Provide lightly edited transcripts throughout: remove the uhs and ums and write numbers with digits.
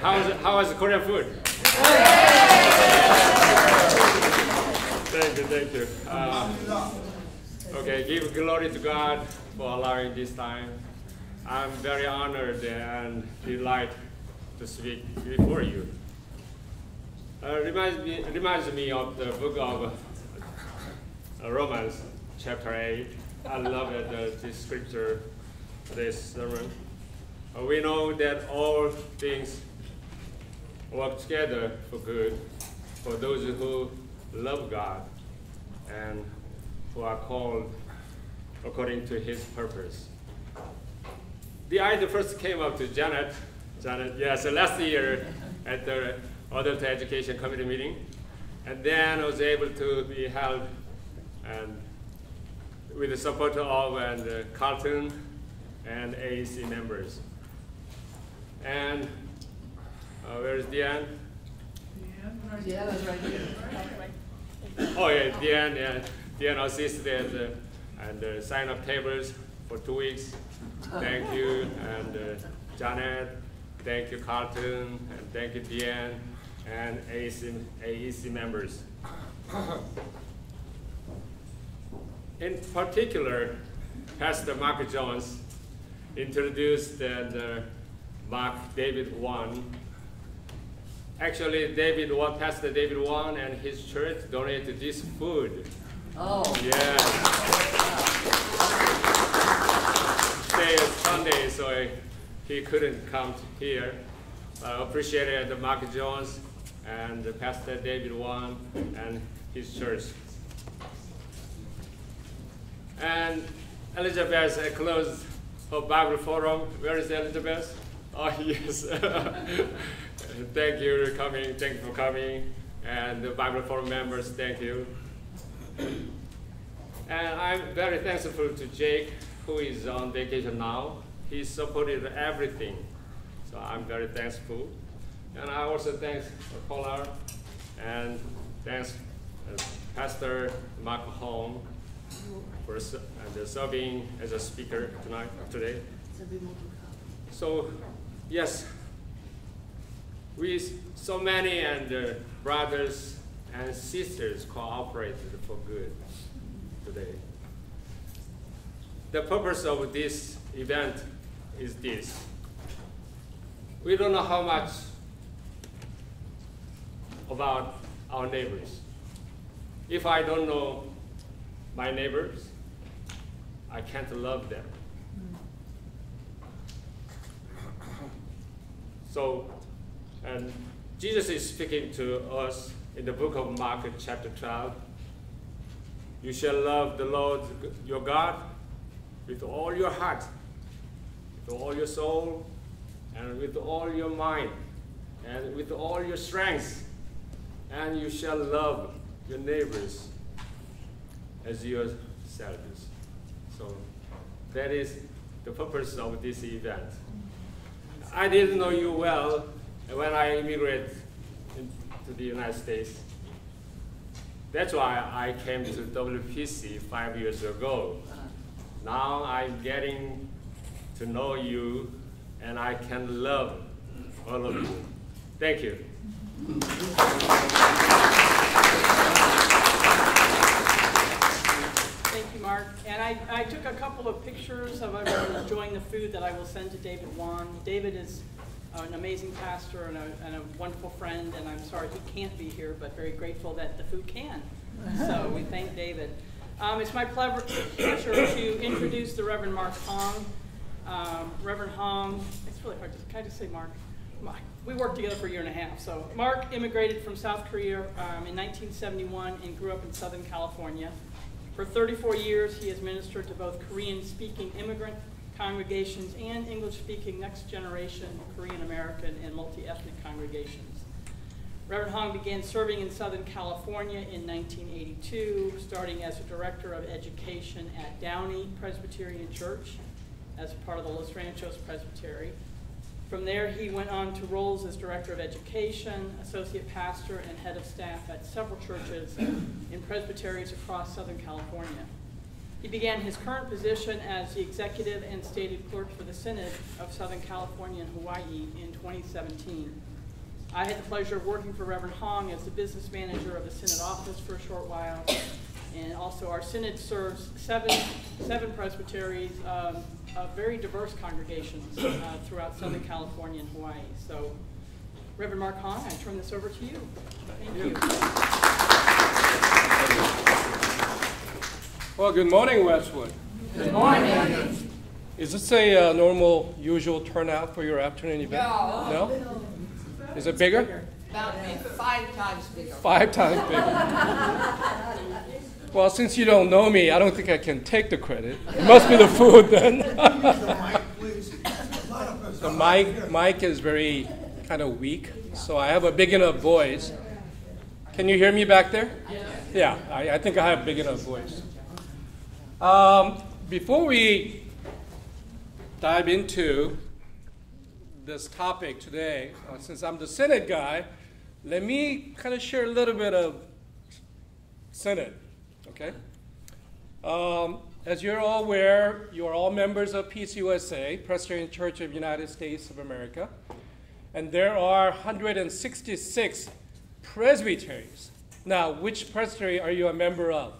How was Korean food? Thank you. Okay, give glory to God for allowing this time. I'm very honored and delighted to speak before you. Reminds me of the book of Romans, chapter 8. I love this scripture, this sermon. We know that all things work together for good for those who love God and who are called according to His purpose. The idea first came up to Janet, yes, last year at the Adult Education Committee meeting, and then I was able to be held and with the support of Carlton and AEC members. And where's Deanne? Yeah, that's right here. Oh yeah, Deanne, yeah. Deanne assisted and sign-up tables for 2 weeks. Thank you, and Janet, thank you, Carlton, and thank you, Deanne, and AEC members. In particular, Pastor Mark Jones introduced Mark David 1. Actually, Pastor David 1 and his church donated this food. Oh. Yes. Today is Sunday, so he couldn't come here. I appreciated Mark Jones and Pastor David 1 and his church. And Elizabeth closed her Bible forum. Where is Elizabeth? Oh, yes. Thank you for coming. Thank you for coming. And the Bible forum members, thank you. And I'm very thankful to Jake, who is on vacation now. He supported everything. So I'm very thankful. And I also thank Paula and thanks Pastor Mark Holm for serving as a speaker today. So, yes, we so many brothers and sisters cooperated for good today. The purpose of this event is this. We don't know how much about our neighbors. If I don't know my neighbors, I can't love them. So, and Jesus is speaking to us in the book of Mark, chapter 12. You shall love the Lord your God with all your heart, with all your soul, and with all your mind, and with all your strength. And you shall love your neighbors as yourselves. So that is the purpose of this event. I didn't know you well when I immigrated to the United States. That's why I came to WPC 5 years ago. Now I'm getting to know you, and I can love all of you. Thank you. Thank you, Mark. And I took a couple of pictures of everyone enjoying the food that I will send to David Wan. David is an amazing pastor and a wonderful friend, and I'm sorry he can't be here, but very grateful that the food can. So we thank David. It's my pleasure to introduce the Reverend Mark Hong. Reverend Hong, it's really hard to, can I just say Mark? We worked together for a year and a half. So Mark immigrated from South Korea in 1971 and grew up in Southern California. For 34 years, he has ministered to both Korean-speaking immigrant congregations and English-speaking next-generation Korean-American and multi-ethnic congregations. Reverend Hong began serving in Southern California in 1982, starting as a director of education at Downey Presbyterian Church as part of the Los Ranchos Presbytery. From there, he went on to roles as director of education, associate pastor, and head of staff at several churches in presbyteries across Southern California. He began his current position as the executive and stated clerk for the Synod of Southern California and Hawaii in 2017. I had the pleasure of working for Reverend Hong as the business manager of the Synod office for a short while. And also our Synod serves seven presbyteries of very diverse congregations throughout Southern California and Hawaii. So, Reverend Mark Hong, I turn this over to you. Thank you. Well, good morning, Westwood. Good morning. Is this a normal, usual turnout for your afternoon event? No. No? Is it bigger? About 5 times bigger. 5 times bigger. Well, since you don't know me, I don't think I can take the credit. It must be the food then. The mic is very kind of weak, so I have a big enough voice. Can you hear me back there? Yeah, I think I have a big enough voice. Before we dive into this topic today, since I'm the Synod guy, let me kind of share a little bit of Synod, okay? As you're all aware, you're all members of PCUSA, Presbyterian Church of the United States of America, and there are 166 presbyteries. Now, which presbytery are you a member of?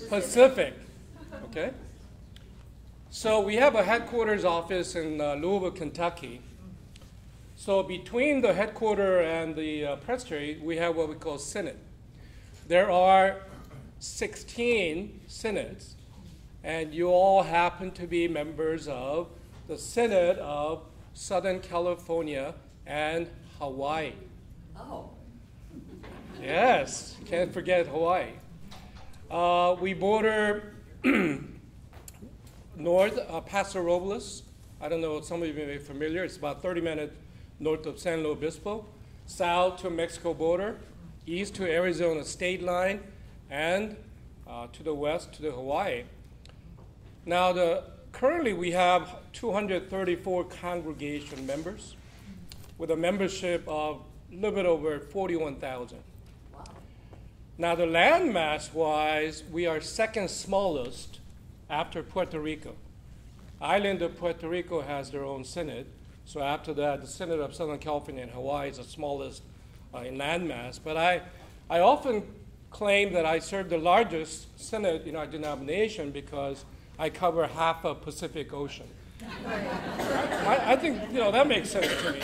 Pacific, okay? So we have a headquarters office in Louisville, Kentucky. So between the headquarters and the presbytery, we have what we call synod. There are 16 synods, and you all happen to be members of the Synod of Southern California and Hawaii. Oh. Yes, can't forget Hawaii. We border north, Paso Robles. I don't know, some of you may be familiar. It's about 30 minutes north of San Luis Obispo. South to Mexico border, east to Arizona state line, and to the west to the Hawaii. Now, currently we have 234 congregation members with a membership of a little bit over 41,000. Wow. Now, the landmass-wise, we are second smallest after Puerto Rico. Island of Puerto Rico has their own synod. So after that, the Synod of Southern California and Hawaii is the smallest in landmass. But I often claim that I serve the largest synod in our denomination because I cover half of Pacific Ocean. I think, that makes sense to me.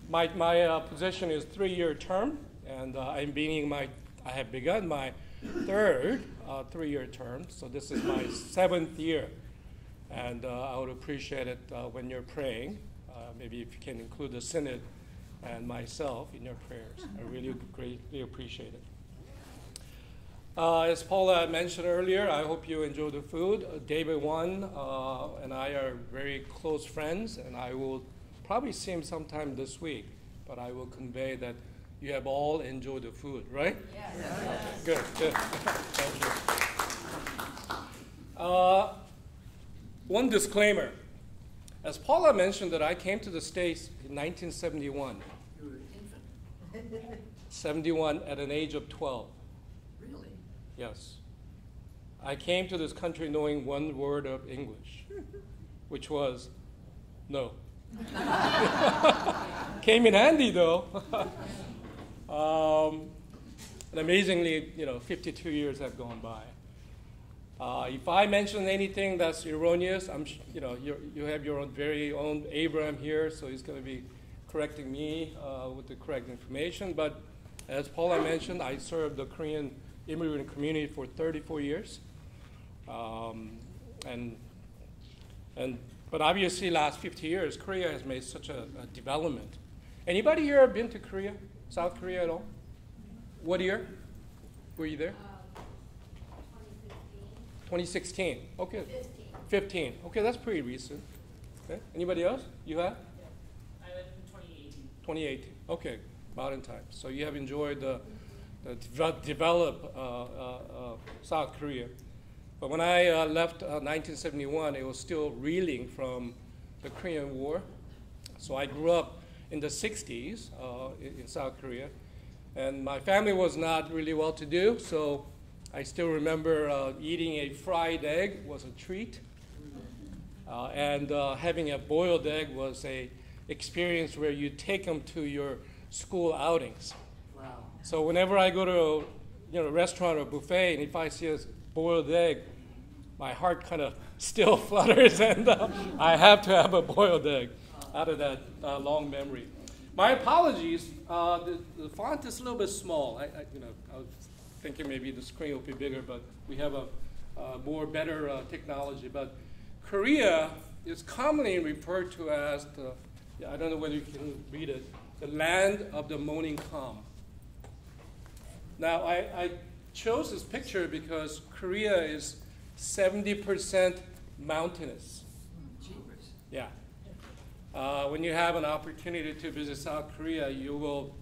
My position is 3-year term, and I have begun my third 3-year term, so this is my 7th year. And I would appreciate it when you're praying, maybe if you can include the Synod and myself in your prayers. I really greatly appreciate it. As Paula mentioned earlier, I hope you enjoy the food. David Wan and I are very close friends, and I will probably see him sometime this week, but I will convey that you have all enjoyed the food, right? Yes. Good. Thank you. One disclaimer. As Paula mentioned that I came to the States in 1971. You were an infant. 71 at an age of 12. Really? Yes. I came to this country knowing one word of English, which was no. Came in handy though. And amazingly, 52 years have gone by. If I mention anything that's erroneous, you have your very own Abraham here, so he's going to be correcting me with the correct information. But as Paula mentioned, I served the Korean immigrant community for 34 years. But obviously, last 50 years, Korea has made such a development. Anybody here been to Korea, South Korea at all? What year? Were you there? 2016. Okay. 15. Okay, that's pretty recent. Okay. Anybody else? You have? Yeah. I went in 2018. 2018. Okay, about in time. So you have enjoyed the developed South Korea. But when I left 1971, it was still reeling from the Korean War. So I grew up in the 60s in South Korea. And my family was not really well-to-do, so I still remember eating a fried egg was a treat. And having a boiled egg was a experience where you take them to your school outings. Wow. So whenever I go to a restaurant or buffet, and if I see a boiled egg, my heart kind of still flutters, and I have to have a boiled egg out of that long memory. My apologies. The font is a little bit small. I was thinking maybe the screen will be bigger, but we have a better technology. But Korea is commonly referred to as I don't know whether you can read it, the land of the morning calm. Now, I chose this picture because Korea is 70% mountainous. Jeepers. Yeah. When you have an opportunity to visit South Korea, you will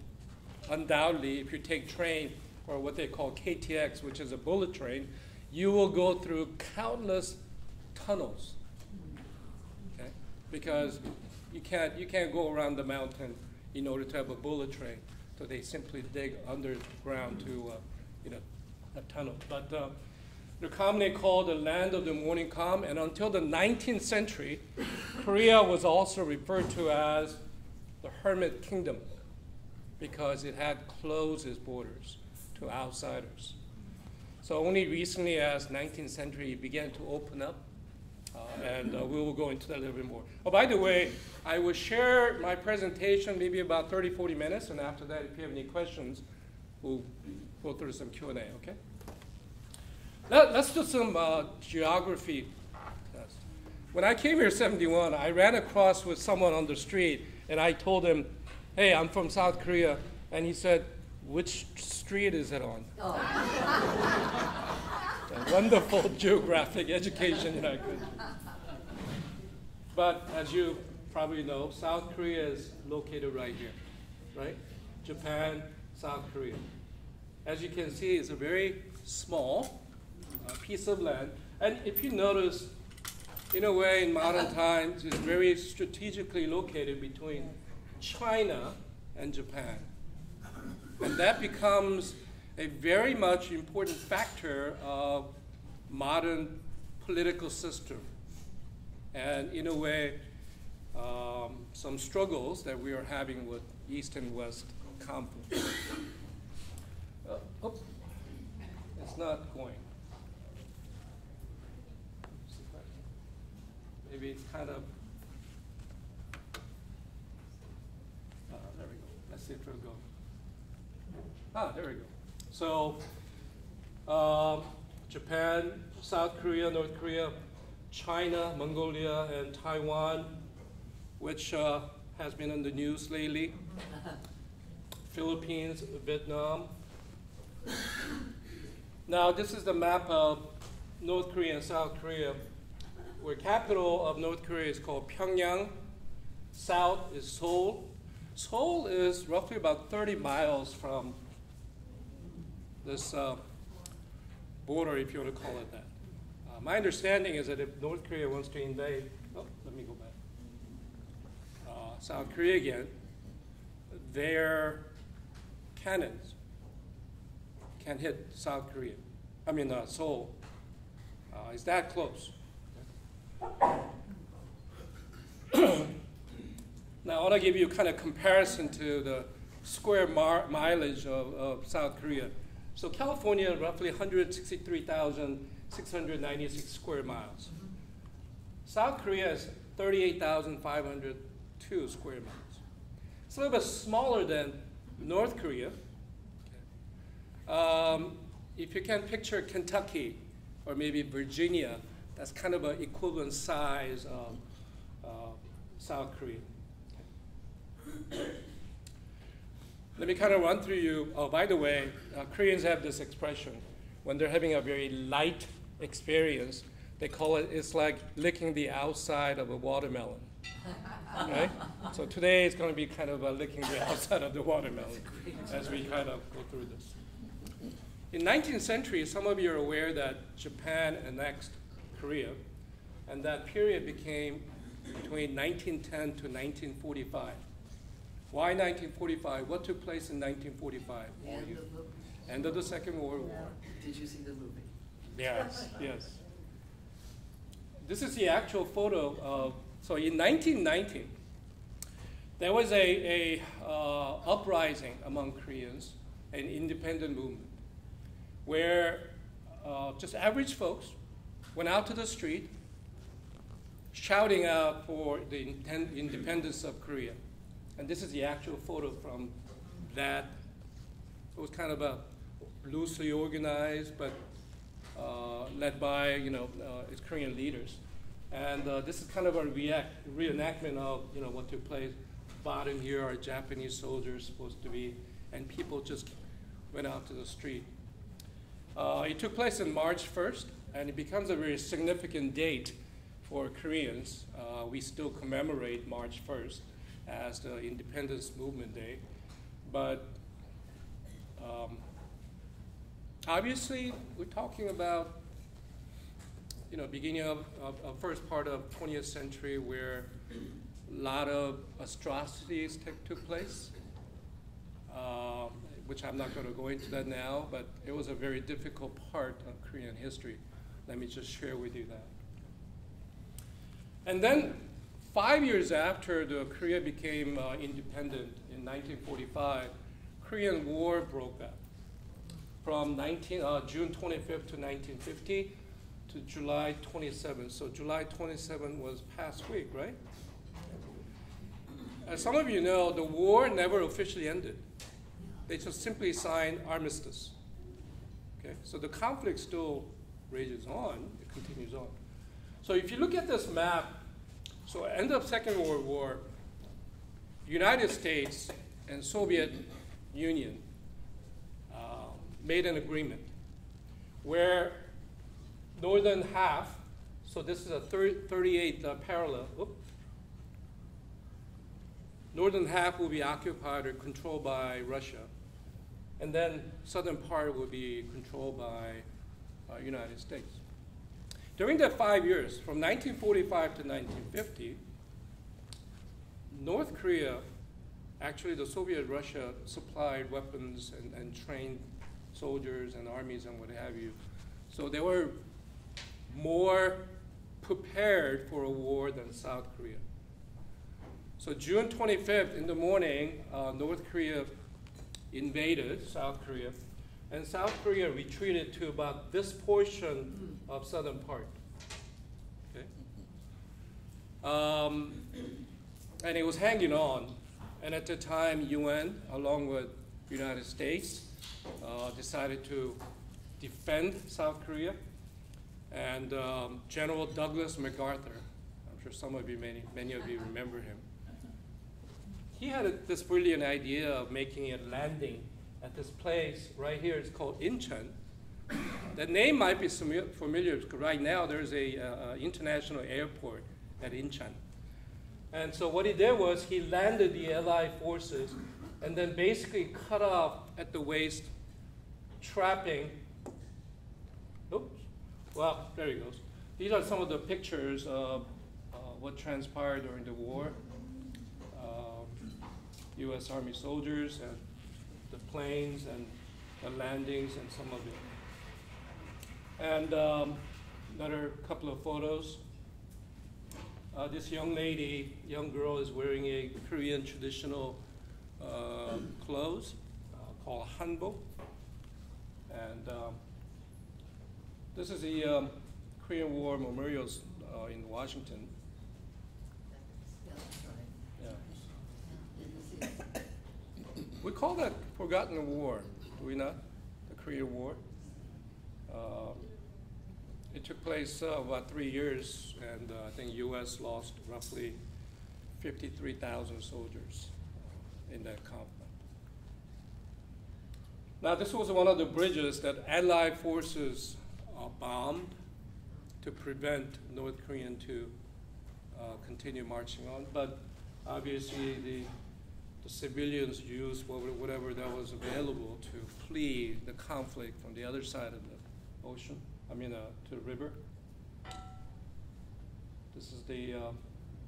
undoubtedly, if you take train or what they call KTX, which is a bullet train, you will go through countless tunnels. Okay? Because you can't go around the mountain in order to have a bullet train. So they simply dig underground to a tunnel. But they're commonly called the land of the morning calm, and until the 19th century, Korea was also referred to as the hermit kingdom because it had closed its borders to outsiders. So only recently, as 19th century began to open up, and we will go into that a little bit more. Oh, by the way, I will share my presentation maybe about 30, 40 minutes, and after that, if you have any questions, we'll go through some Q&A, okay? Let's do some geography test. When I came here in 71, I ran across with someone on the street, and I told him, hey, I'm from South Korea, and he said, which street is it on? Oh. A wonderful geographic education that I could. But as you probably know, South Korea is located right here, right? Japan, South Korea. As you can see, it's a very small piece of land. And if you notice, in a way, in modern times, it's very strategically located between China and Japan. And that becomes a very much important factor of modern political system. And in a way, some struggles that we are having with East and West conflict. It's not going. Maybe it's kind of, there we go. Let's see if it'll go. There we go. So, Japan, South Korea, North Korea, China, Mongolia, and Taiwan, which has been in the news lately. Philippines, Vietnam. Now, this is the map of North Korea and South Korea, where capital of North Korea is called Pyongyang. South is Seoul. Seoul is roughly about 30 miles from this border, if you want to call it that. My understanding is that if North Korea wants to invade, let me go back. South Korea again, their cannons can hit South Korea. Seoul. It's that close. Now, I want to give you kind of comparison to the square mileage of South Korea. So California, roughly 163,696 square miles. South Korea is 38,502 square miles. It's a little bit smaller than North Korea. If you can picture Kentucky or maybe Virginia, that's kind of an equivalent size of South Korea. Let me kind of run through you. Oh, by the way, Koreans have this expression. When they're having a very light experience, they call it, it's like licking the outside of a watermelon. Right? So today it's going to be kind of licking the outside of the watermelon as we kind of go through this. In 19th century, some of you are aware that Japan annexed Korea, and that period became between 1910 to 1945. Why 1945? What took place in 1945? End of the Second World War. Did you see the movie? Yes, yes. This is the actual photo of, so in 1919, there was a uprising among Koreans, an independent movement, where just average folks went out to the street shouting out for the independence of Korea. And this is the actual photo from that. It was kind of a loosely organized, but led by its Korean leaders. And this is kind of a reenactment of what took place. Bottom here are Japanese soldiers supposed to be, and people just went out to the street. It took place on March 1st, and it becomes a very significant date for Koreans. We still commemorate March 1st as the Independence Movement Day. But obviously, we're talking about beginning of first part of 20th century where a lot of atrocities took place, which I'm not going to go into that now, but it was a very difficult part of Korean history. Let me just share with you that. And then 5 years after the Korea became independent in 1945, Korean War broke out from June 25th to 1950 to July 27th. So July 27th was past week, right? As some of you know, the war never officially ended. They just simply signed armistice. Okay? So the conflict still rages on, it continues on. So if you look at this map, so end of Second World War, United States and Soviet Union made an agreement where northern half, so this is a 38th parallel, northern half will be occupied or controlled by Russia, and then southern part will be controlled by United States. During that 5 years, from 1945 to 1950, North Korea, actually the Soviet Russia, supplied weapons and trained soldiers and armies and what have you. So they were more prepared for a war than South Korea. So June 25th in the morning, North Korea invaded South Korea, and South Korea retreated to about this portion of southern part. Okay? And it was hanging on. And at the time, UN, along with the United States, decided to defend South Korea. And General Douglas MacArthur, I'm sure some of you, many of you remember him. He had this brilliant idea of making a landing at this place right here. It's called Incheon. That name might be familiar because right now there's a international airport at Incheon. And so what he did was he landed the Allied forces and then basically cut off at the waist, trapping. Oops. Well, there he goes. These are some of the pictures of what transpired during the war. U.S. Army soldiers and the planes and the landings and some of it. And another couple of photos. This young girl is wearing a Korean traditional clothes called hanbok. And this is the Korean War memorials in Washington. Yeah. We call that Forgotten War, do we not? The Korean War. It took place about 3 years, and I think U.S. lost roughly 53,000 soldiers in that conflict. Now, this was one of the bridges that Allied forces bombed to prevent North Korean to continue marching on. But obviously, the civilians used whatever that was available to flee the conflict from the other side of the ocean, to the river. This is the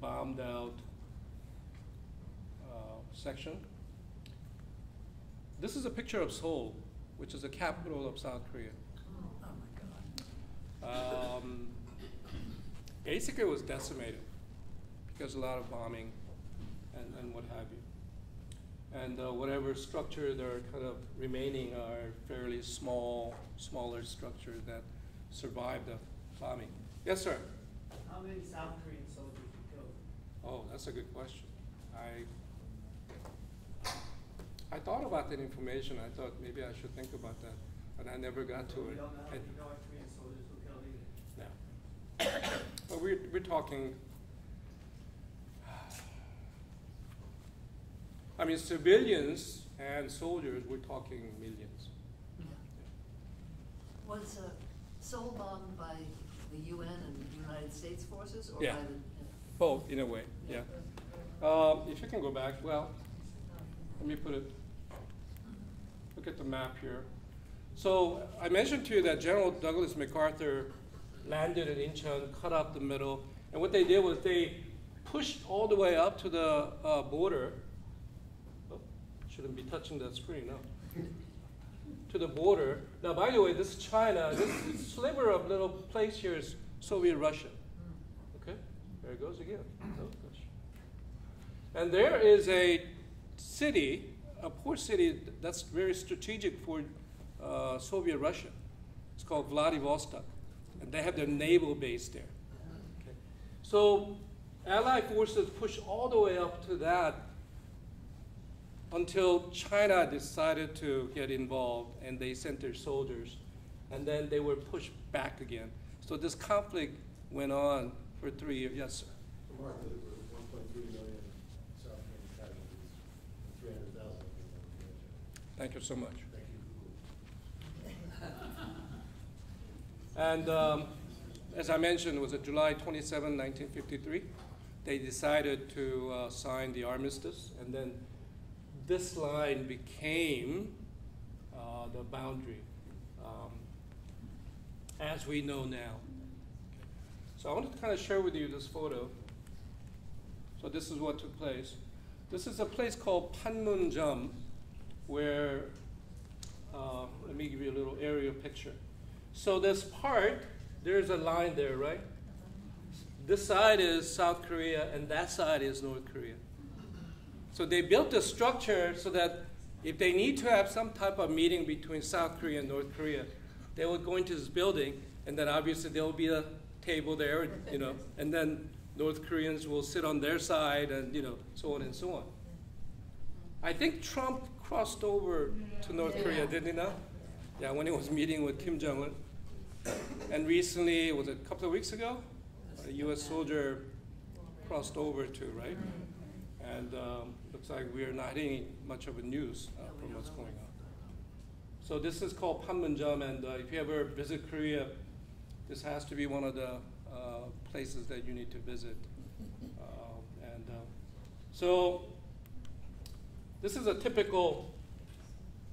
bombed out section. This is a picture of Seoul, which is the capital of South Korea. Oh my God. Basically, it was decimated because a lot of bombing and what have you. And whatever structure they're kind of remaining are fairly smaller structures that survived the bombing. Yes, sir? How many South Korean soldiers were killed? Oh, that's a good question. I thought about that information. I thought maybe I should think about that, but I never got to We it. don't know how many North Korean soldiers were killed either. No. But we're talking, I mean, civilians and soldiers, we're talking millions. Was Seoul bombed by the UN and United States forces, or Yeah. by the? Both, in a way, yeah. If you can go back, well, let me put it, look at the map here. So I mentioned to you that General Douglas MacArthur landed in Incheon, cut out the middle, and what they did was they pushed all the way up to the border. Oh, shouldn't be touching that screen, no. To the border. Now, by the way, this is China. This sliver of little place here is Soviet Russia. Okay, there it goes again. Oh, gosh. And there is a city, a port city that's very strategic for Soviet Russia. It's called Vladivostok, and they have their naval base there. Okay. So Allied forces pushed all the way up to that until China decided to get involved, and they sent their soldiers, and then they were pushed back again. So this conflict went on for 3 years. Yes, sir. Remarkably, there were 1.3 million South Korean casualties and 300,000 of them were military. Thank you so much. Thank you. And as I mentioned, it was July 27, 1953. They decided to sign the armistice, and then this line became the boundary as we know now. So I wanted to kind of share with you this photo. So this is what took place. This is a place called Panmunjom, where, let me give you a little aerial picture. So this part, there's a line there, right? This side is South Korea, and that side is North Korea. So they built a structure so that if they need to have some type of meeting between South Korea and North Korea, they would go into this building, and then obviously there will be a table there, you know, and then North Koreans will sit on their side, and you know, so on and so on. I think Trump crossed over to North Korea, didn't he not? Yeah, when he was meeting with Kim Jong-un. And recently, was it a couple of weeks ago? A U.S. soldier crossed over too, right? And looks like we are not hearing much of a news from what's going on. So this is called Panmunjom, and if you ever visit Korea, this has to be one of the places that you need to visit. So this is a typical,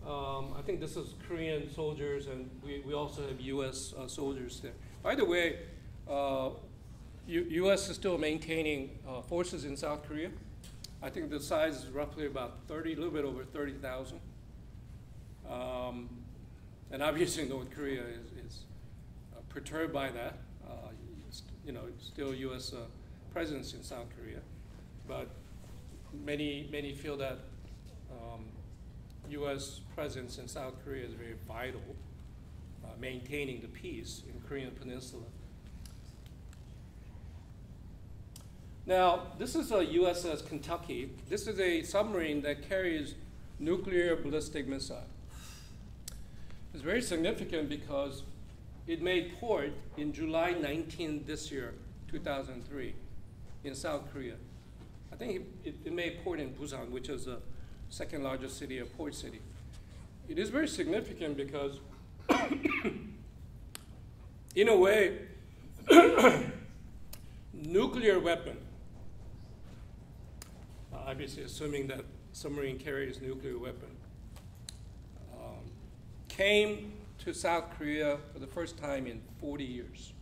I think this is Korean soldiers, and we also have U.S. soldiers there. By the way, U.S. is still maintaining forces in South Korea. I think the size is roughly about 30, a little bit over 30,000. And obviously North Korea is perturbed by that. You know, it's still U.S. presence in South Korea. But many feel that U.S. presence in South Korea is very vital, maintaining the peace in Korean Peninsula. Now, this is a USS Kentucky. This is a submarine that carries nuclear ballistic missile. It's very significant because it made port in July 19 this year, 2003, in South Korea. I think it made port in Busan, which is the second largest city, a port city. It is very significant because, in a way, nuclear weapon, obviously assuming that submarine carries nuclear weapon, came to South Korea for the first time in 40 years.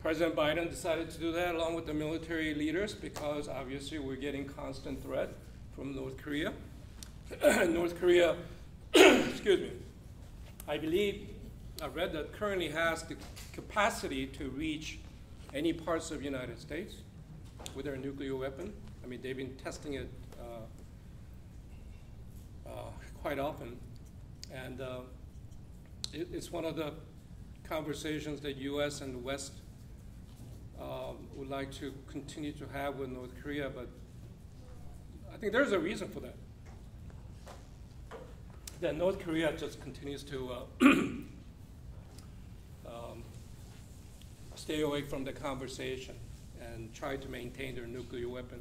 President Biden decided to do that along with the military leaders because obviously we're getting constant threat from North Korea. North Korea, excuse me, I believe, I read that currently has the capacity to reach any parts of the United States with their nuclear weapon. I mean, they've been testing it quite often. And it's one of the conversations that U.S. and the West would like to continue to have with North Korea, but I think there's a reason for that. That North Korea just continues to stay away from the conversation and try to maintain their nuclear weapon.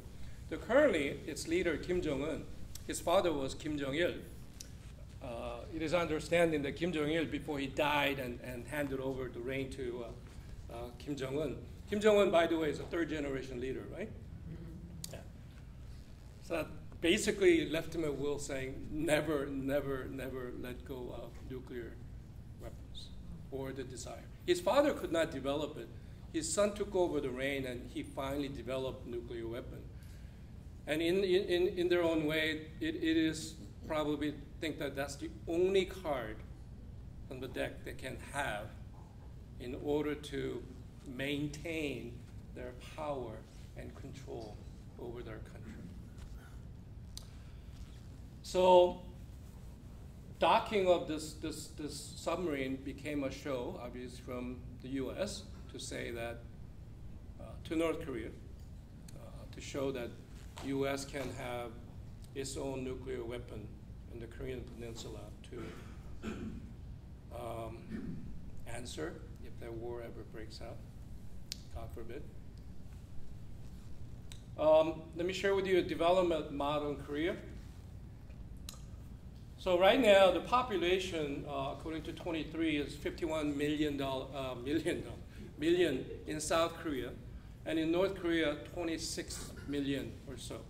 So currently, its leader, Kim Jong-un, his father was Kim Jong-il. It is understanding that Kim Jong-il, before he died and handed over the reign to Kim Jong-un. Kim Jong-un, by the way, is a third-generation leader, right? Mm-hmm. Yeah. So that basically left him a will saying, never, never, never let go of nuclear weapons or the desire. His father could not develop it. His son took over the reign, and he finally developed nuclear weapon. And in their own way, it is probably think that that's the only card on the deck they can have in order to maintain their power and control over their country. So docking of this submarine became a show, obviously, from the U.S. to say that, to North Korea, to show that U.S. can have its own nuclear weapon in the Korean Peninsula to answer if that war ever breaks out, God forbid. Let me share with you a development model in Korea. So right now, the population, according to 23, is 51 million in South Korea, and in North Korea, 26 million or so.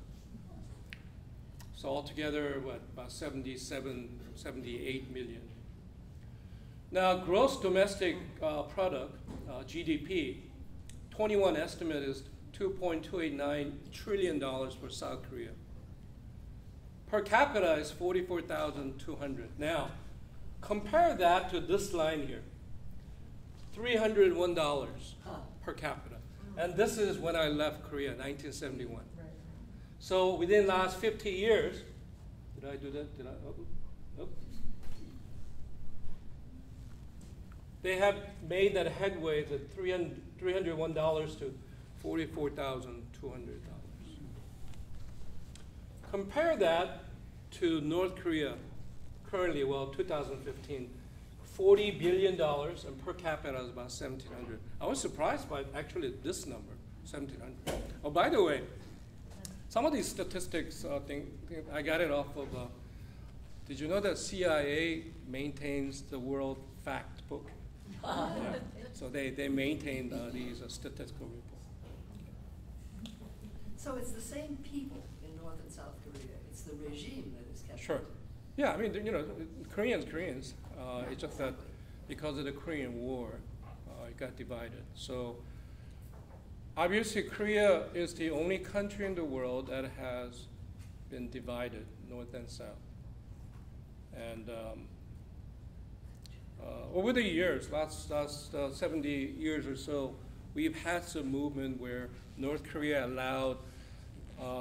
So altogether, what, about 77, 78 million. Now, gross domestic product, GDP, 21 estimate is $2.289 trillion for South Korea. Per capita is 44,200. Now, compare that to this line here, $301 per capita. And this is when I left Korea, 1971. Right. So within the last 50 years, did I do that? Did I? Oh. They have made that headway to $301 to $44,200. Compare that to North Korea, currently, well, 2015, $40 billion, and per capita is about 1,700. I was surprised by actually this number, 1,700. Oh, by the way, some of these statistics, I got it off of, did you know that CIA maintains the World Fact Book? Yeah. So they maintain these statistical reports. So it's the same people in North and South Korea. It's the regime that is kept. Sure. Yeah, I mean, you know, Koreans. It's just that because of the Korean War, it got divided. So obviously, Korea is the only country in the world that has been divided, North and South. And over the years, last 70 years or so, we've had some movement where North Korea allowed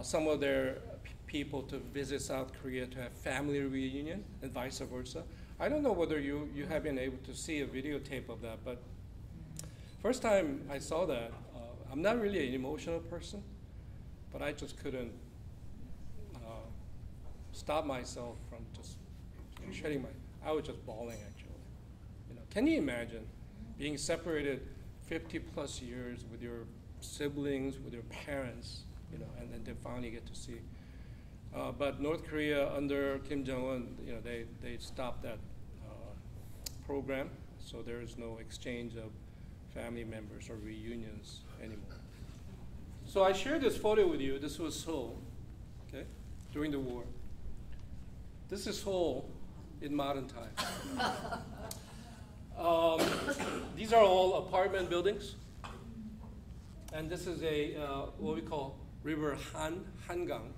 some of their people to visit South Korea to have family reunion and vice versa. I don't know whether you have been able to see a videotape of that, but first time I saw that, I'm not really an emotional person, but I just couldn't stop myself from just shedding I was just bawling actually. You know, can you imagine being separated 50 plus years with your siblings, with your parents, you know, and then they finally get to see. But North Korea under Kim Jong-un, you know, they stopped that program, so there is no exchange of family members or reunions anymore. So I shared this photo with you. This was Seoul, okay, during the war. This is Seoul in modern times. These are all apartment buildings. and this is a what we call River Hangang.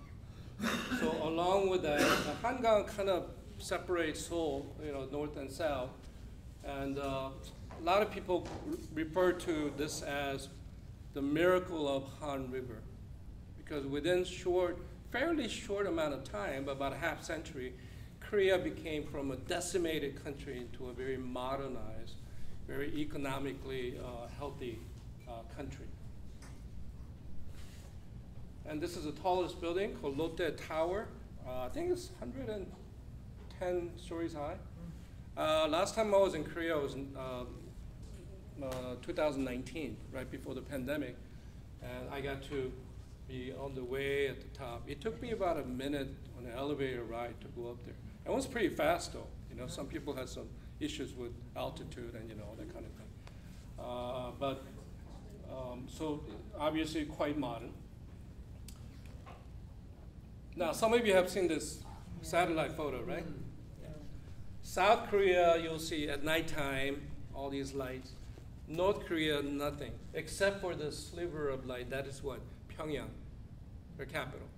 So along with that, the Hangang kind of separates Seoul, north and south, and a lot of people refer to this as the miracle of Han River, because within fairly short amount of time, about a half century, Korea became from a decimated country into a very modernized, very economically healthy country. And this is the tallest building called Lotte Tower. I think it's 110 stories high. Last time I was in Korea was in 2019, right before the pandemic, and I got to be on the way at the top. It took me about a minute on an elevator ride to go up there. It was pretty fast though. Some people had some issues with altitude and all that kind of thing. So obviously quite modern. Now some of you have seen this satellite photo, right? Yeah. South Korea, you'll see at nighttime all these lights. North Korea, nothing, except for the sliver of light. That is what? Pyongyang, their capital.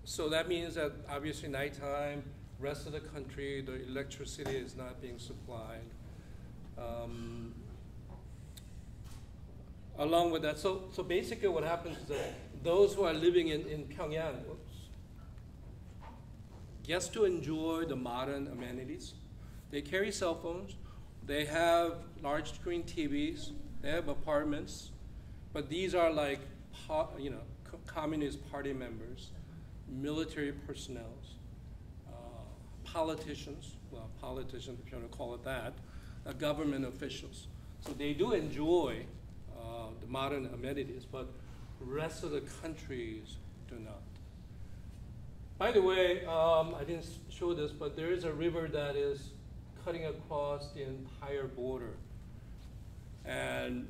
So that means that obviously nighttime, rest of the country, the electricity is not being supplied. Along with that, so basically what happens is that those who are living in Pyongyang gets to enjoy the modern amenities. They carry cell phones, they have large screen TVs, they have apartments, but these are like Communist Party members, military personnel, politicians, if you want to call it that, government officials. So they do enjoy the modern amenities, but the rest of the countries do not. By the way, I didn't show this, but there is a river that is cutting across the entire border. And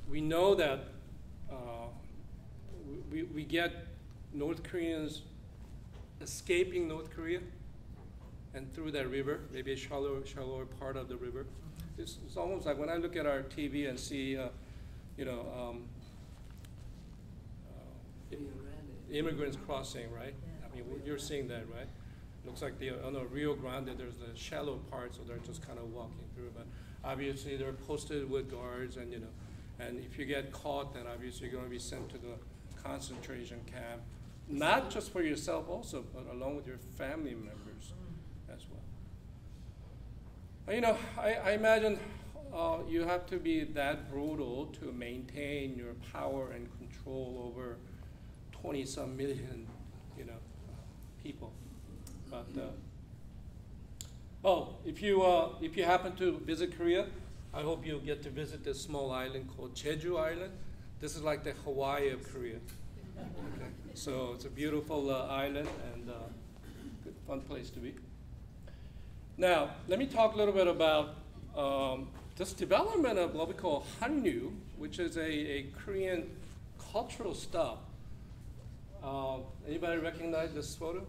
we know that we get North Koreans escaping North Korea and through that river, maybe a shallower part of the river. It's almost like when I look at our TV and see, immigrants crossing, right? Yeah. I mean, you're seeing that, right? Looks like on the Rio Grande, there's the shallow part, so they're just kind of walking through. But obviously, they're posted with guards, and and if you get caught, then obviously you're going to be sent to the concentration camp, not just for yourself also, but along with your family members as well. I imagine you have to be that brutal to maintain your power and control over 20-some million, people. But if you happen to visit Korea, I hope you'll get to visit this small island called Jeju Island. This is like the Hawaii of Korea. Okay. So it's a beautiful island and good, fun place to be. Now, let me talk a little bit about this development of what we call Hanyu, which is a Korean cultural stuff. Anybody recognize this photo?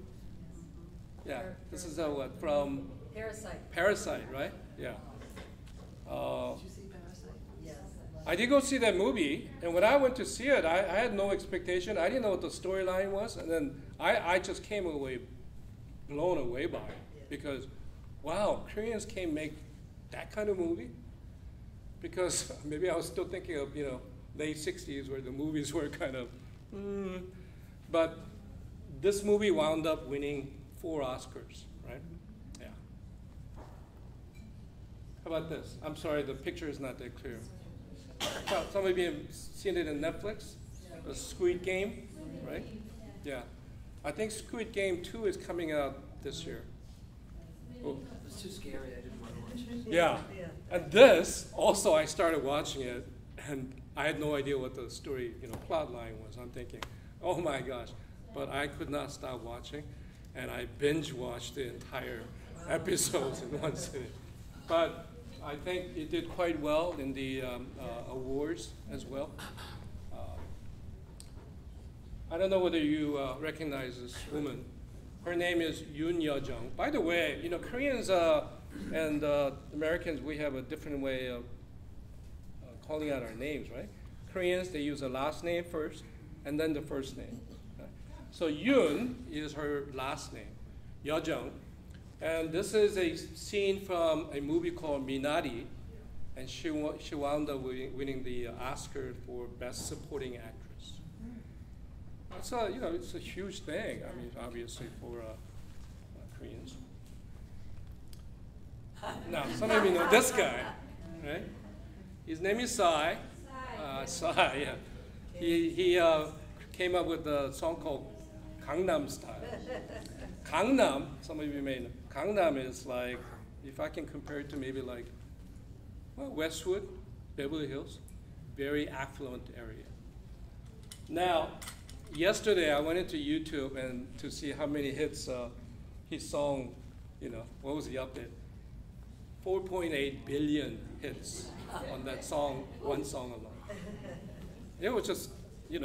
Yeah, this is what, from Parasite, right? Yeah. Did you see Parasite? Yes. I did go see that movie, and when I went to see it, I had no expectation. I didn't know what the storyline was, and then I just came away blown away by it because, wow, Koreans can make that kind of movie. Because maybe I was still thinking of late '60s where the movies were kind of, but this movie wound up winning 4 Oscars, right? Yeah. How about this? I'm sorry, the picture is not that clear. Some of you have seen it in Netflix, the Squid Game, right? Yeah. I think Squid Game 2 is coming out this year. Oh. It was too scary, I didn't want to watch it. Yeah. And this, also I started watching it, and I had no idea what the story, plot line was. I'm thinking, oh my gosh. But I could not stop watching, and I binge watched the entire episodes in one sitting. But I think it did quite well in the awards as well. I don't know whether you recognize this woman. Her name is Yoon Ye-jung. By the way, Koreans And Americans, we have a different way of calling out our names, right? Koreans, they use the last name first, and then the first name. Right? So Yoon is her last name, Yeojung. And this is a scene from a movie called Minari, and she wound up winning the Oscar for Best Supporting Actress. It's a, it's a huge thing. I mean, obviously for Koreans. Now, some of you know this guy, right? His name is Psy. Psy, yeah. He came up with a song called Gangnam Style. Gangnam, some of you may know. Gangnam is like, if I can compare it to maybe like, well, Westwood, Beverly Hills, very affluent area. Now, yesterday I went into YouTube and to see how many hits his song, what was the update? 4.8 billion hits on that song, one song alone. It was just,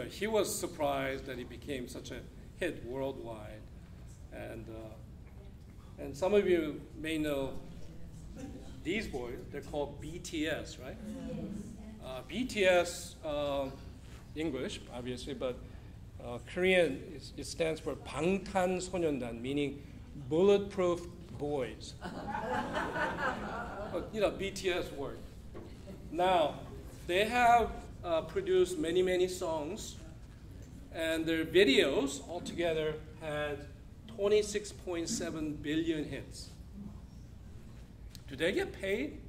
he was surprised that he became such a hit worldwide. And some of you may know these boys, they're called BTS, right? BTS, English, obviously, but Korean, it stands for 방탄소년단, meaning bulletproof boys. BTS word. Now, they have produced many, many songs, and their videos altogether had 26.7 billion hits. Do they get paid?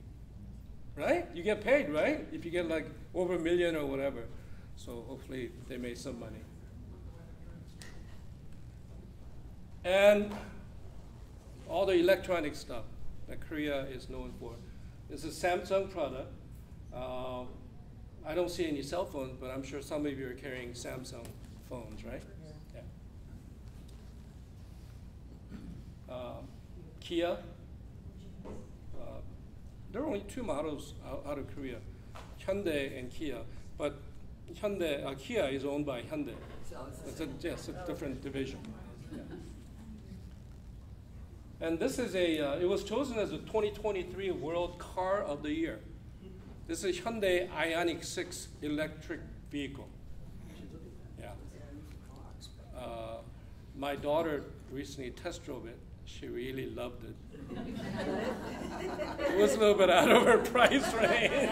Right? You get paid, right? If you get like over a million or whatever. So hopefully they made some money. And all the electronic stuff that Korea is known for. This is a Samsung product. I don't see any cell phones, but I'm sure some of you are carrying Samsung phones, right? Yeah. Kia. There are only two models out of Korea, Hyundai and Kia. But Kia is owned by Hyundai. It's a different division. Yeah. And this is it was chosen as the 2023 World Car of the Year. This is Hyundai Ioniq 6 electric vehicle. Yeah. My daughter recently test drove it. She really loved it. It was a little bit out of her price range.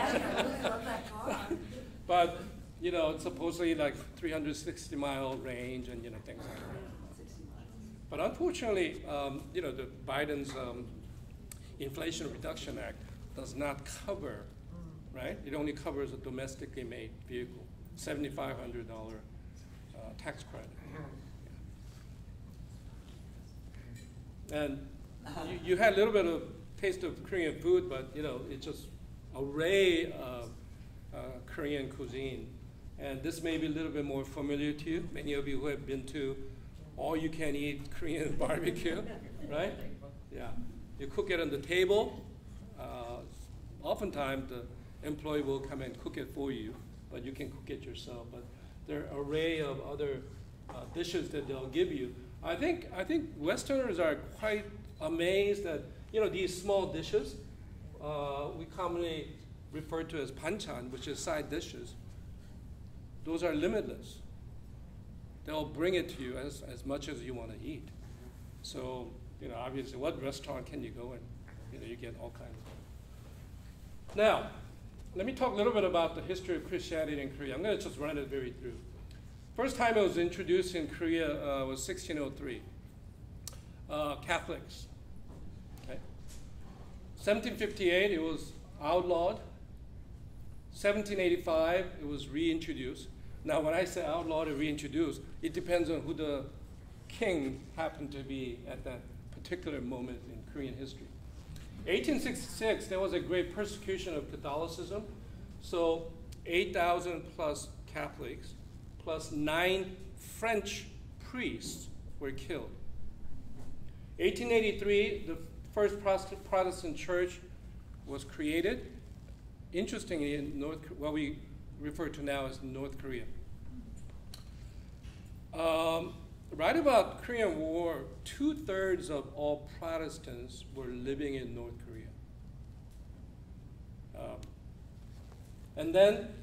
But, it's supposedly like 360-mile range and, things like that. But unfortunately, the Biden's Inflation Reduction Act does not cover, right? It only covers a domestically made vehicle, $7,500 tax credit. And you had a little bit of taste of Korean food, but it's just array of Korean cuisine. And this may be a little bit more familiar to you. Many of you who have been to all-you-can-eat Korean barbecue, right? Yeah. You cook it on the table. Oftentimes, the employee will come and cook it for you, but you can cook it yourself. But there are an array of other dishes that they'll give you. I think Westerners are quite amazed that these small dishes we commonly refer to as banchan, which is side dishes. Those are limitless. They'll bring it to you as much as you want to eat. So obviously, what restaurant can you go in? You get all kinds of things. Now, let me talk a little bit about the history of Christianity in Korea. I'm going to just run it very through. First time it was introduced in Korea was 1603. Catholics. Okay. 1758, it was outlawed. 1785, it was reintroduced. Now, when I say outlawed or reintroduced, it depends on who the king happened to be at that particular moment in Korean history. 1866, there was a great persecution of Catholicism. So 8,000 plus Catholics plus 9 French priests were killed. 1883, the first Protestant church was created. Interestingly, in what we refer to now as North Korea. right about Korean War, 2/3 of all Protestants were living in North Korea. And then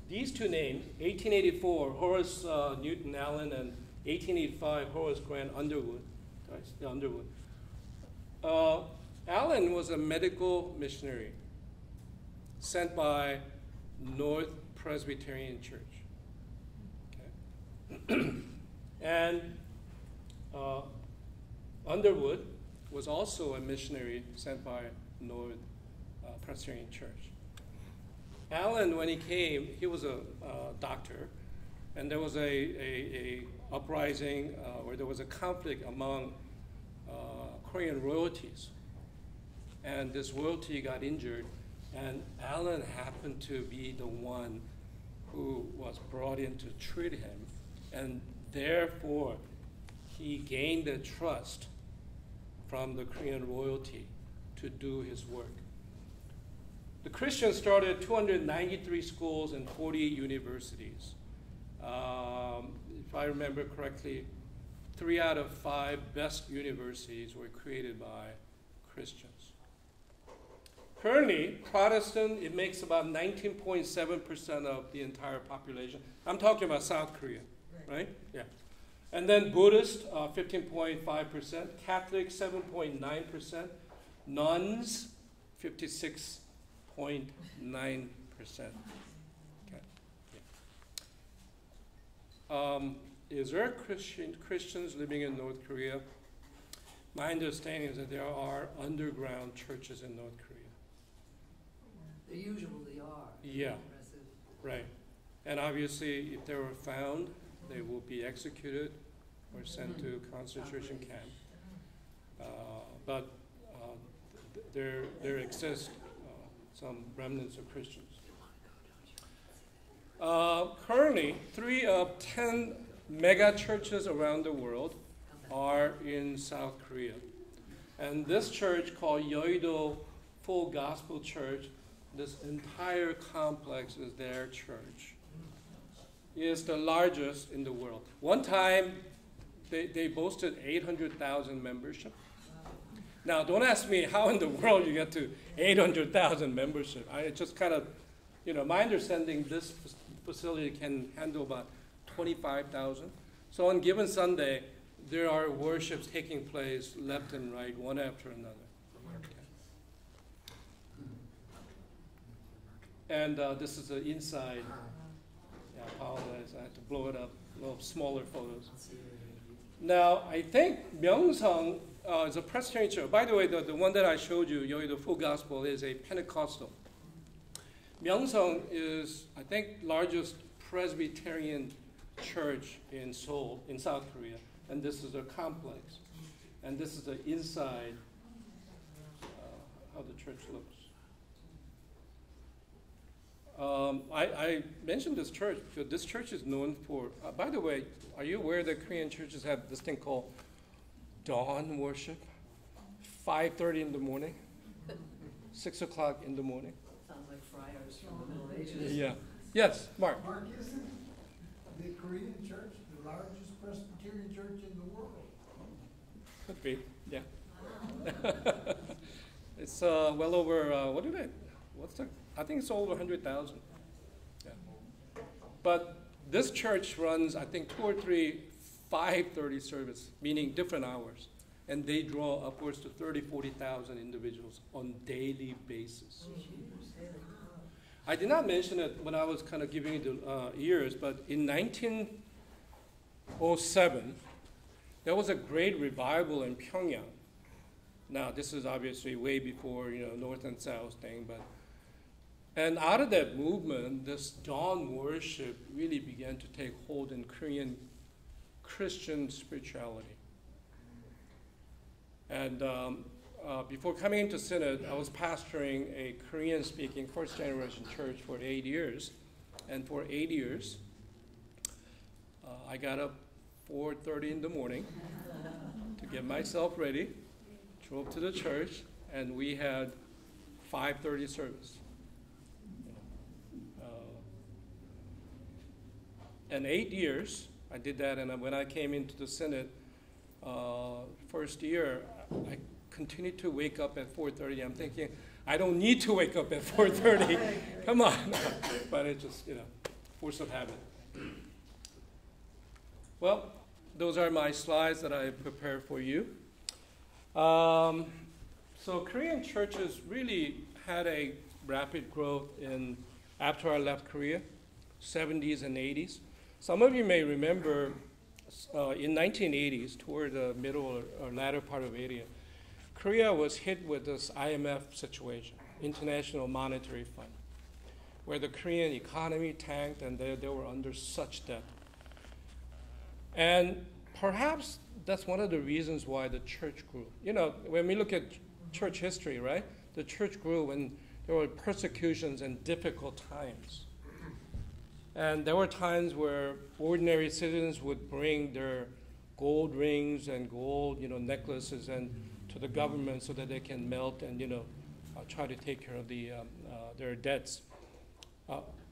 these two names, 1884, Horace Newton Allen, and 1885, Horace Grant Underwood. Allen was a medical missionary sent by North Presbyterian Church. Okay. And Underwood was also a missionary sent by North Presbyterian Church. Allen, when he came, he was a doctor, and there was a uprising where there was a conflict among Korean royalties, and this royalty got injured, and Allen happened to be the one who was brought in to treat him, and therefore he gained the trust from the Korean royalty to do his work. The Christians started 293 schools and 40 universities. If I remember correctly, 3 out of 5 best universities were created by Christians. Currently, Protestant, it makes about 19.7% of the entire population. I'm talking about South Korea, right? Yeah. And then Buddhist, 15.5%, Catholic, 7.9%, nuns, 56.9%. Okay. Yeah. Is there Christians living in North Korea? My understanding is that there are underground churches in North Korea. They usually are. Yeah. Impressive. Right. And obviously, if they were found, they will be executed or sent to concentration camp. But there exist some remnants of Christians. Currently, 3 of 10 mega churches around the world are in South Korea. And this church called Yeouido Full Gospel Church, this entire complex is their church. It is the largest in the world. One time, they boasted 800,000 membership. Now, don't ask me how in the world you get to 800,000 membership. I just kind of, my understanding, this facility can handle about 25,000. So on given Sunday, there are worships taking place left and right, one after another. And this is the inside. Yeah, I apologize. I had to blow it up, a little smaller photos. Now, I think Myeongseong is a Presbyterian church. By the way, the one that I showed you, Yeouido Full Gospel, is a Pentecostal. Myeongseong is, I think, largest Presbyterian church in Seoul, in South Korea. And this is a complex. And this is the inside, how the church looks. I mentioned this church because this church is known for, by the way, are you aware that Korean churches have this thing called dawn worship? 5:30 in the morning, 6 o'clock in the morning. Sounds like friars from the Middle Ages. Yeah. Yes, Mark. Mark, isn't the Korean church the largest Presbyterian church in the world? Could be, yeah. It's well over, I think it's over 100,000. Yeah. But this church runs, I think, 2 or 3 5:30 service, meaning different hours. And they draw upwards to 40,000 individuals on daily basis. I did not mention it when I was kind of giving you the years, but in 1907, there was a great revival in Pyongyang. Now, this is obviously way before, North and South thing, and out of that movement, this dawn worship really began to take hold in Korean Christian spirituality. And before coming into Synod, I was pastoring a Korean-speaking first-generation church for 8 years. And for 8 years, I got up 4:30 in the morning to get myself ready, drove to the church, and we had 5:30 service. And 8 years, I did that, and when I came into the Synod first year, I continued to wake up at 4:30. I'm thinking, I don't need to wake up at 4:30. Come on. But it just, force of habit. Well, those are my slides that I prepared for you. So Korean churches really had a rapid growth after I left Korea, 70s and 80s. Some of you may remember in 1980s, toward the middle or latter part of 80s, Korea was hit with this IMF situation, International Monetary Fund, where the Korean economy tanked and they were under such debt. And perhaps that's one of the reasons why the church grew. When we look at church history, right? The church grew when there were persecutions and difficult times. And there were times where ordinary citizens would bring their gold rings and gold, necklaces and to the government so that they can melt and, try to take care of their debts.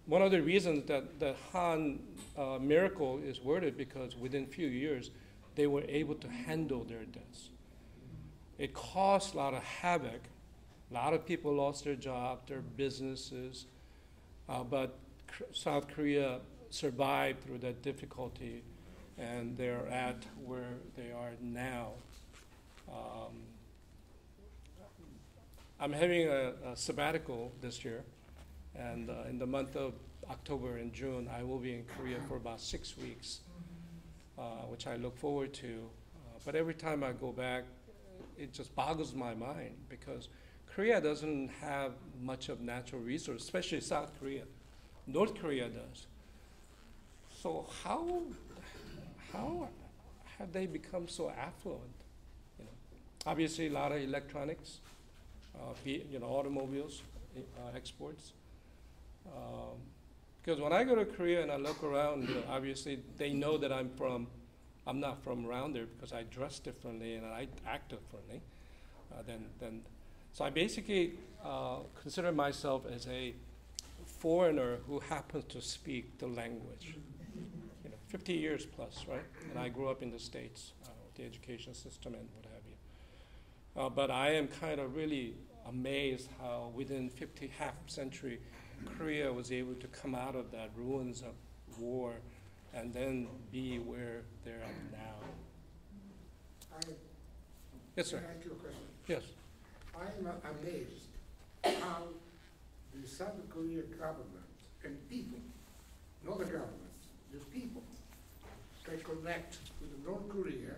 One of the reasons that the Han miracle is worded because within a few years, they were able to handle their debts. It caused a lot of havoc. A lot of people lost their job, their businesses, but South Korea survived through that difficulty, and they're at where they are now. I'm having a sabbatical this year, and in the month of October and June, I will be in Korea for about 6 weeks, which I look forward to. But every time I go back, it just boggles my mind because Korea doesn't have much of natural resource, especially South Korea. North Korea does. So how have they become so affluent? Obviously, a lot of electronics, automobiles, exports. Because when I go to Korea and I look around, obviously they know that I'm not from around there because I dress differently and I act differently so I basically consider myself as a foreigner who happens to speak the language. 50 years plus, right? And I grew up in the States, the education system and what have you. But I am kind of really amazed how within half century, Korea was able to come out of that ruins of war and then be where they're at now. Yes, sir. Can I ask you a question? Yes. I'm amazed how the South Korean government and people, not the government, the people, can connect with North Korea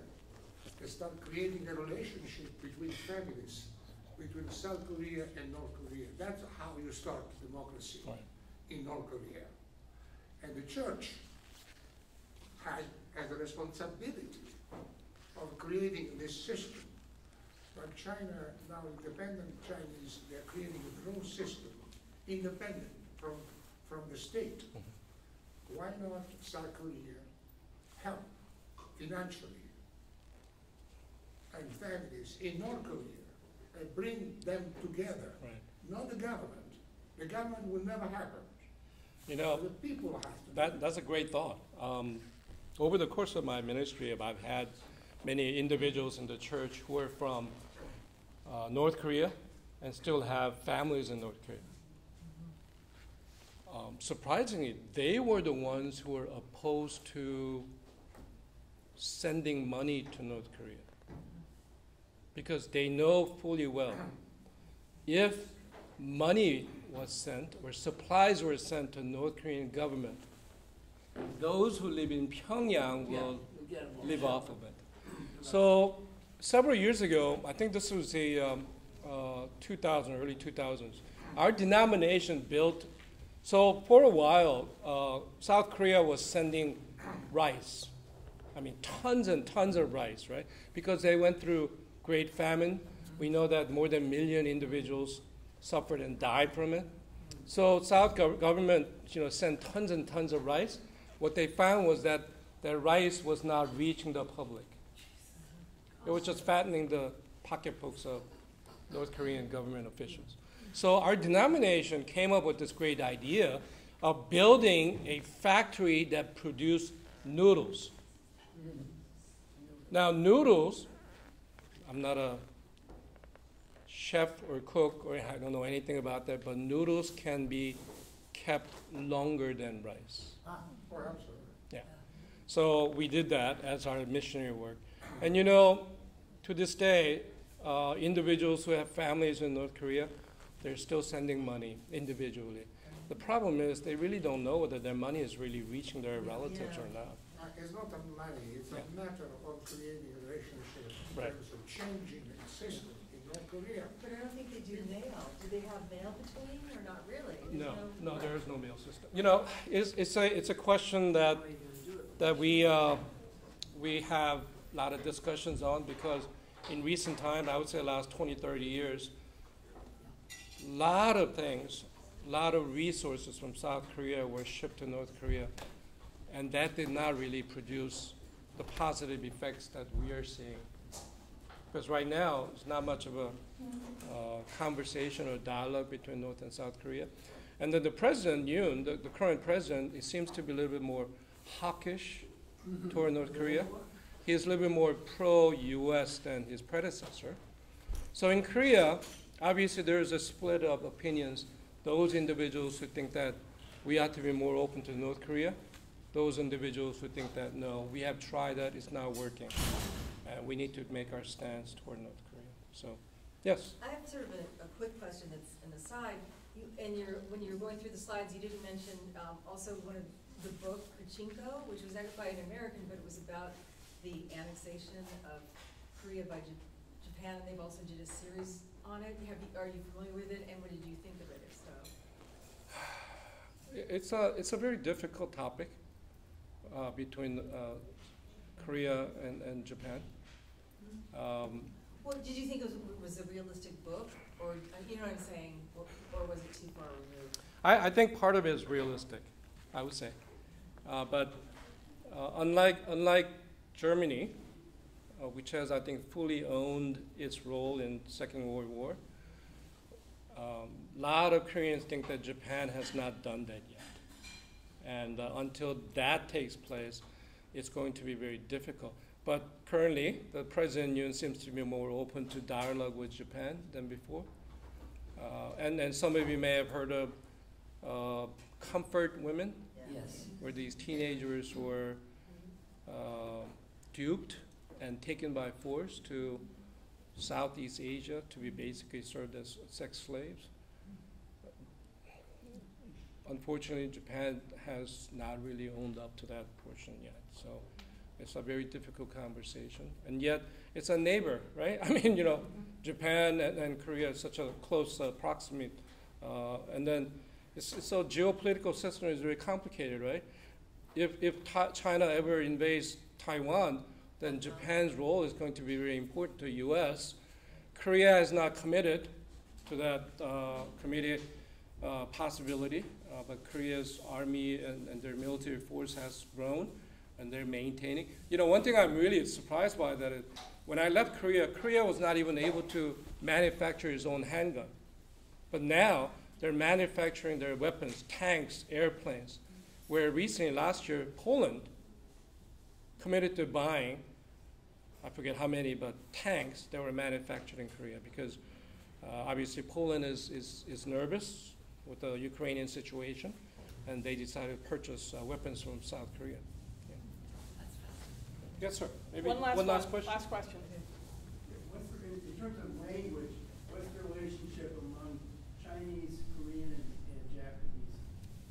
and start creating a relationship between families, between South Korea and North Korea. That's how you start democracy in North Korea. And the church has a responsibility of creating this system. But China, now independent Chinese, they're creating their own system, independent from the state. Why not South Korea help financially and families in North Korea and bring them together? Right. Not the government. The government will never happen. The people have to. That's a great thought. Over the course of my ministry, I've had many individuals in the church who are from North Korea and still have families in North Korea. Surprisingly, they were the ones who were opposed to sending money to North Korea because they know fully well if money was sent or supplies were sent to North Korean government, those who live in Pyongyang will live off of it. So several years ago, I think this was the early 2000s, our denomination built. So for a while, South Korea was sending rice. I mean, tons and tons of rice, right? Because they went through great famine. We know that more than 1 million individuals suffered and died from it. So South government, sent tons and tons of rice. What they found was that the rice was not reaching the public. It was just fattening the pocketbooks of North Korean government officials. So our denomination came up with this great idea of building a factory that produced noodles. Now, noodles, I'm not a chef or cook, or I don't know anything about that, but noodles can be kept longer than rice. Perhaps so. Yeah. So we did that as our missionary work. And you know, to this day, individuals who have families in North Korea, they're still sending money individually. The problem is they really don't know whether their money is really reaching their relatives or not. It's not a money, it's Yeah. a matter of creating relationships, in Right. terms of changing the system in North Korea. But I don't think they do mail. Do they have mail between or not really? There's No, there is no mail system. You know, it's a question that we have a lot of discussions on, because in recent time, I would say the last 20, 30 years, a lot of things, a lot of resources from South Korea were shipped to North Korea, and that did not really produce the positive effects that we are seeing. Because right now, it's not much of a conversation or dialogue between North and South Korea. And then the President Yoon, the current president, he seems to be a little bit more hawkish toward North Korea. He is a little bit more pro-U.S. than his predecessor. So in Korea, obviously there is a split of opinions. Those individuals who think that we ought to be more open to North Korea, those individuals who think that, no, we have tried that, it's not working. We need to make our stance toward North Korea. So, yes? I have sort of a quick question that's an aside. When you were going through the slides, you didn't mention also one of the book, Pachinko, which was actually by an American, but it was about the annexation of Korea by Japan, and they've also did a series on it. Are you familiar with it, and what did you think of it, if so? It's a very difficult topic between Korea and Japan. Well, did you think it was a realistic book, or you know what I'm saying, or was it too far removed? I think part of it is realistic, I would say. But unlike Germany, which has, I think, fully owned its role in Second World War, a lot of Koreans think that Japan has not done that yet. And until that takes place, it's going to be very difficult. But currently, the President Yoon seems to be more open to dialogue with Japan than before. And some of you may have heard of comfort women, Yes. where these teenagers were duped and taken by force to Southeast Asia to be basically served as sex slaves. Unfortunately, Japan has not really owned up to that portion yet. So it's a very difficult conversation. And yet, it's a neighbor, right? I mean, you know, Japan and Korea is such a close proximity. And then, so geopolitical system is very complicated, right? If China ever invades Taiwan, then Japan's role is going to be very important to the U.S. Korea is not committed to that possibility, but Korea's army and their military force has grown, and they're maintaining. You know, one thing I'm really surprised by that is when I left Korea, Korea was not even able to manufacture its own handgun. But now they're manufacturing their weapons, tanks, airplanes, where recently, last year, Poland committed to buying, I forget how many, but tanks that were manufactured in Korea, because obviously Poland is nervous with the Ukrainian situation, and they decided to purchase weapons from South Korea. Yeah. Yes, sir. Maybe One last question. Last question. In terms of language, what's the relationship among Chinese, Korean, and Japanese,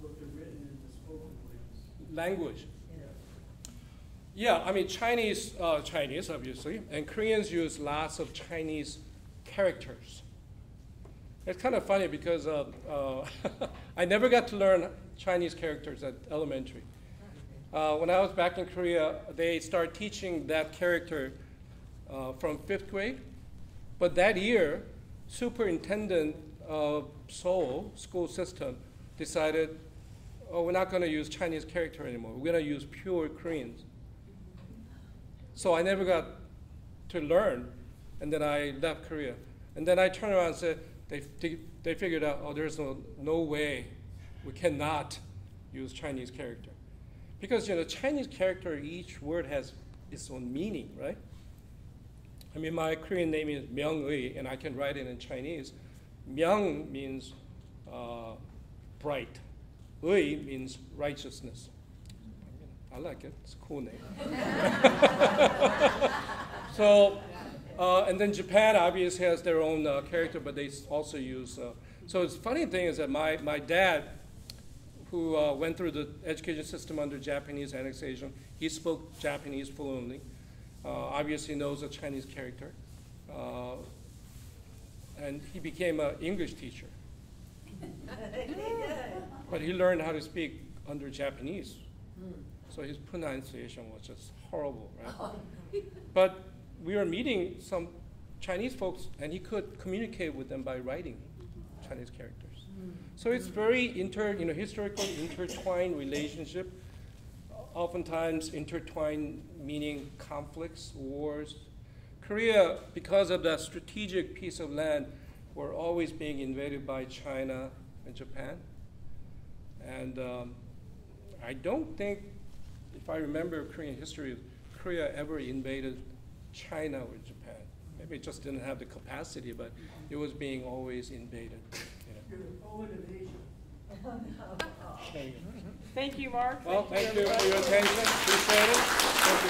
both the written and the spoken words? Language. Yeah, I mean, Chinese obviously, and Koreans use lots of Chinese characters. It's kind of funny because I never got to learn Chinese characters at elementary. When I was back in Korea, they started teaching that character from 5th grade. But that year, superintendent of Seoul school system decided, oh, we're not going to use Chinese character anymore. We're going to use pure Koreans. So I never got to learn, and then I left Korea. And then I turned around and said, they figured out, oh, there's no way we cannot use Chinese character. Because, Chinese character, each word has its own meaning, right? I mean, my Korean name is Myung-ui, and I can write it in Chinese. Myung means bright. Ui means righteousness. I like it. It's a cool name. So, and then Japan obviously has their own character, but they also use. So the funny thing is that my dad, who went through the education system under Japanese annexation, he spoke Japanese fluently. Obviously knows a Chinese character. And he became an English teacher. But he learned how to speak under Japanese. So his pronunciation was just horrible, right? But we were meeting some Chinese folks, and he could communicate with them by writing Chinese characters. So it's very historically intertwined relationship. Oftentimes intertwined meaning conflicts, wars. Korea, because of that strategic piece of land, were always being invaded by China and Japan. And I don't think, if I remember Korean history, Korea ever invaded China or Japan. Maybe it just didn't have the capacity, but it was being always invaded. You're the poet of Asia. Thank you, Mark. Well, thank you for your attention. Appreciate it. Thank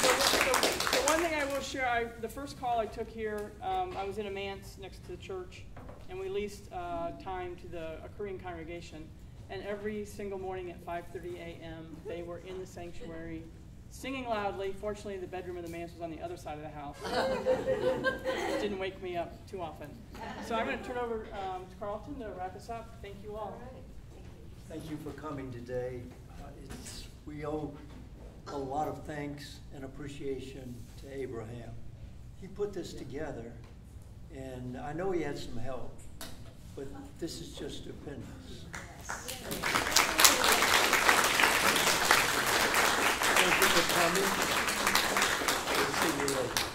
you. The one thing I will share, the first call I took here, I was in a manse next to the church, and we leased time to a Korean congregation. And every single morning at 5:30 a.m., they were in the sanctuary singing loudly. Fortunately, the bedroom of the manse was on the other side of the house. It didn't wake me up too often. So I'm going to turn over to Carlton to wrap us up. Thank you all. Thank you for coming today. We owe a lot of thanks and appreciation to Abraham. He put this together, and I know he had some help, but this is just stupendous. Thank you for coming. We'll see you later.